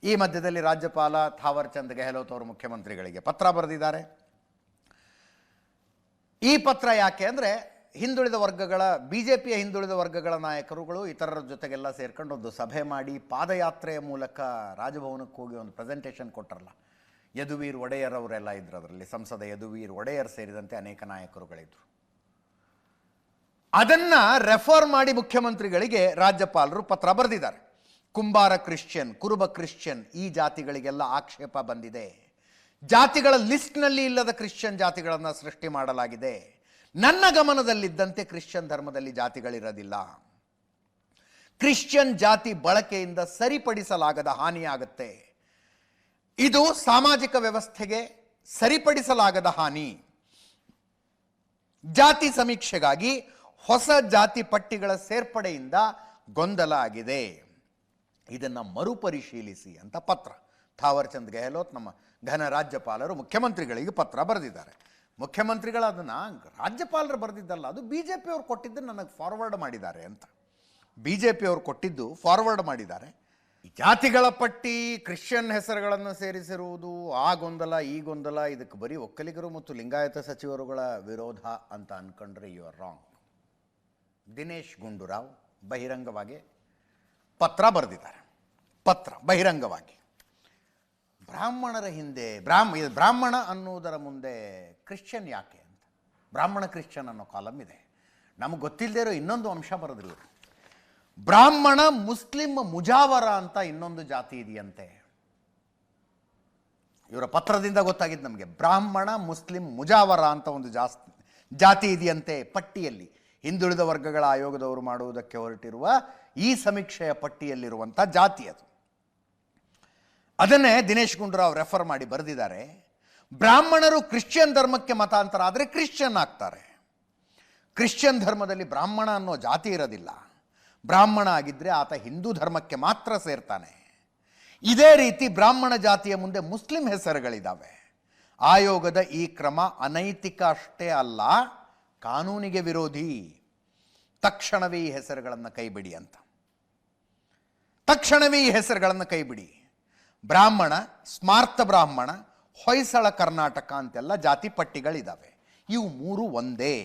ಈ ಮಧ್ಯದಲ್ಲಿ ರಾಜ್ಯಪಾಲ ಥಾವರ್ ಚಂದ್ ಗೆಹ್ಲೋಟ್ ಅವರು ಮುಖ್ಯಮಂತ್ರಿಗಳಿಗೆ ಪತ್ರ ಬರೆದಿದ್ದಾರೆ. ಈ ಪತ್ರ ಯಾಕೆ ಅಂದರೆ ಹಿಂದುಳಿದ ವರ್ಗಗಳ ಬಿಜೆಪಿಯ ಹಿಂದುಳಿದ ವರ್ಗಗಳ ನಾಯಕರುಗಳು ಇತರರ ಜೊತೆಗೆಲ್ಲ ಸೇರ್ಕೊಂಡು ಒಂದು ಸಭೆ ಮಾಡಿ ಪಾದಯಾತ್ರೆಯ ಮೂಲಕ ರಾಜಭವನಕ್ಕೆ ಹೋಗಿ ಒಂದು ಪ್ರೆಸೆಂಟೇಷನ್ ಕೊಟ್ಟರಲ್ಲ. ಯದುವೀರ್ ಒಡೆಯರ್ ಅವರೆಲ್ಲ ಇದ್ರು, ಅದರಲ್ಲಿ ಸಂಸದ ಯದುವೀರ್ ಒಡೆಯರ್ ಸೇರಿದಂತೆ ಅನೇಕ ನಾಯಕರುಗಳಿದ್ರು. ಅದನ್ನು ರೆಫರ್ ಮಾಡಿ ಮುಖ್ಯಮಂತ್ರಿಗಳಿಗೆ ರಾಜ್ಯಪಾಲರು ಪತ್ರ ಬರೆದಿದ್ದಾರೆ. ಕುಂಬಾರ ಕ್ರಿಶ್ಚಿಯನ್, ಕುರುಬ ಕ್ರಿಶ್ಚಿಯನ್ ಈ ಜಾತಿಗಳಿಗೆಲ್ಲ ಆಕ್ಷೇಪ ಬಂದಿದೆ. ಜಾತಿಗಳ ಲಿಸ್ಟ್ನಲ್ಲಿ ಇಲ್ಲದ ಕ್ರಿಶ್ಚಿಯನ್ ಜಾತಿಗಳನ್ನು ಸೃಷ್ಟಿ ಮಾಡಲಾಗಿದೆ. ನನ್ನ ಗಮನದಲ್ಲಿದ್ದಂತೆ ಕ್ರಿಶ್ಚಿಯನ್ ಧರ್ಮದಲ್ಲಿ ಜಾತಿಗಳಿರೋದಿಲ್ಲ. ಕ್ರಿಶ್ಚಿಯನ್ ಜಾತಿ ಬಳಕೆಯಿಂದ ಸರಿಪಡಿಸಲಾಗದ ಹಾನಿಯಾಗುತ್ತೆ. ಇದು ಸಾಮಾಜಿಕ ವ್ಯವಸ್ಥೆಗೆ ಸರಿಪಡಿಸಲಾಗದ ಹಾನಿ. ಜಾತಿ ಸಮೀಕ್ಷೆಗಾಗಿ ಹೊಸ ಜಾತಿ ಪಟ್ಟಿಗಳ ಸೇರ್ಪಡೆಯಿಂದ ಗೊಂದಲ ಆಗಿದೆ. ಇದನ್ನು ಮರುಪರಿಶೀಲಿಸಿ ಅಂತ ಪತ್ರ ಥಾವರ್ ಚಂದ್ ಗೆಹ್ಲೋಟ್ ನಮ್ಮ ಘನ ರಾಜ್ಯಪಾಲರು ಮುಖ್ಯಮಂತ್ರಿಗಳಿಗೆ ಪತ್ರ ಬರೆದಿದ್ದಾರೆ. ಮುಖ್ಯಮಂತ್ರಿಗಳು ಅದನ್ನು ರಾಜ್ಯಪಾಲರು ಬರೆದಿದ್ದಲ್ಲ, ಅದು ಬಿ ಜೆ ಪಿಯವರು ಕೊಟ್ಟಿದ್ದು ನನಗೆ ಫಾರ್ವರ್ಡ್ ಮಾಡಿದ್ದಾರೆ ಅಂತ. ಬಿ ಜೆ ಪಿಯವರು ಕೊಟ್ಟಿದ್ದು ಫಾರ್ವರ್ಡ್ ಮಾಡಿದ್ದಾರೆ. ಜಾತಿಗಳ ಪಟ್ಟಿ ಕ್ರಿಶ್ಚಿಯನ್ ಹೆಸರುಗಳನ್ನು ಸೇರಿಸಿರುವುದು ಆ ಗೊಂದಲ ಈ ಗೊಂದಲ, ಇದಕ್ಕೆ ಬರೀ ಒಕ್ಕಲಿಗರು ಮತ್ತು ಲಿಂಗಾಯತ ಸಚಿವರುಗಳ ವಿರೋಧ ಅಂತ ಅಂದ್ಕೊಂಡ್ರೆ you are wrong. Dinesh Gundu Rao ಬಹಿರಂಗವಾಗಿ ಪತ್ರ ಬರೆದಿದ್ದಾರೆ. ಪತ್ರ ಬಹಿರಂಗವಾಗಿ ಬ್ರಾಹ್ಮಣರ ಹಿಂದೆ ಬ್ರಾಹ್ಮಣ ಅನ್ನುವುದರ ಮುಂದೆ ಕ್ರಿಶ್ಚಿಯನ್ ಯಾಕೆ ಅಂತ. ಬ್ರಾಹ್ಮಣ ಕ್ರಿಶ್ಚಿಯನ್ ಅನ್ನೋ ಕಾಲಮ್ ಇದೆ. ನಮಗೆ ಗೊತ್ತಿಲ್ಲದೆ ಇರೋ ಇನ್ನೊಂದು ಅಂಶ ಬರೆದ್ರು ಇವರು. ಬ್ರಾಹ್ಮಣ ಮುಸ್ಲಿಂ ಮುಜಾವರ ಅಂತ ಇನ್ನೊಂದು ಜಾತಿ ಇದೆಯಂತೆ. ಇವರ ಪತ್ರದಿಂದ ಗೊತ್ತಾಗಿದ್ದು ನಮಗೆ. ಬ್ರಾಹ್ಮಣ ಮುಸ್ಲಿಂ ಮುಜಾವರ ಅಂತ ಒಂದು ಜಾತಿ ಇದೆಯಂತೆ ಪಟ್ಟಿಯಲ್ಲಿ. ಹಿಂದುಳಿದ ವರ್ಗಗಳ ಆಯೋಗದವರು ಮಾಡುವುದಕ್ಕೆ ಹೊರಟಿರುವ ಈ ಸಮೀಕ್ಷೆಯ ಪಟ್ಟಿಯಲ್ಲಿರುವಂಥ ಜಾತಿ ಅದು. ಅದನ್ನೇ ದಿನೇಶ್ ಗುಂಡೂರಾವ್ ರೆಫರ್ ಮಾಡಿ ಬರೆದಿದ್ದಾರೆ. ಬ್ರಾಹ್ಮಣರು ಕ್ರಿಶ್ಚಿಯನ್ ಧರ್ಮಕ್ಕೆ ಮತಾಂತರ ಆದರೆ ಕ್ರಿಶ್ಚಿಯನ್ ಆಗ್ತಾರೆ. ಕ್ರಿಶ್ಚಿಯನ್ ಧರ್ಮದಲ್ಲಿ ಬ್ರಾಹ್ಮಣ ಅನ್ನೋ ಜಾತಿ ಇರೋದಿಲ್ಲ. ಬ್ರಾಹ್ಮಣ ಆಗಿದ್ದರೆ ಆತ ಹಿಂದೂ ಧರ್ಮಕ್ಕೆ ಮಾತ್ರ ಸೇರ್ತಾನೆ. ಇದೇ ರೀತಿ ಬ್ರಾಹ್ಮಣ ಜಾತಿಯ ಮುಂದೆ ಮುಸ್ಲಿಂ ಹೆಸರುಗಳಿದ್ದಾವೆ. ಆಯೋಗದ ಈ ಕ್ರಮ ಅನೈತಿಕ ಅಷ್ಟೇ ಅಲ್ಲ, ಕಾನೂನಿಗೆ ವಿರೋಧಿ. ತಕ್ಷಣವೇ ಈ ಹೆಸರುಗಳನ್ನು ಕೈಬಿಡಿ ಅಂತ. ತಕ್ಷಣವೇ ಈ ಹೆಸರುಗಳನ್ನು ಕೈಬಿಡಿ. ಬ್ರಾಹ್ಮಣ, ಸ್ಮಾರ್ತ ಬ್ರಾಹ್ಮಣ, ಹೊಯ್ಸಳ ಕರ್ನಾಟಕ ಅಂತೆಲ್ಲ ಜಾತಿ ಪಟ್ಟಿಗಳಿದ್ದಾವೆ. ಇವು ಮೂರು ಒಂದೇ.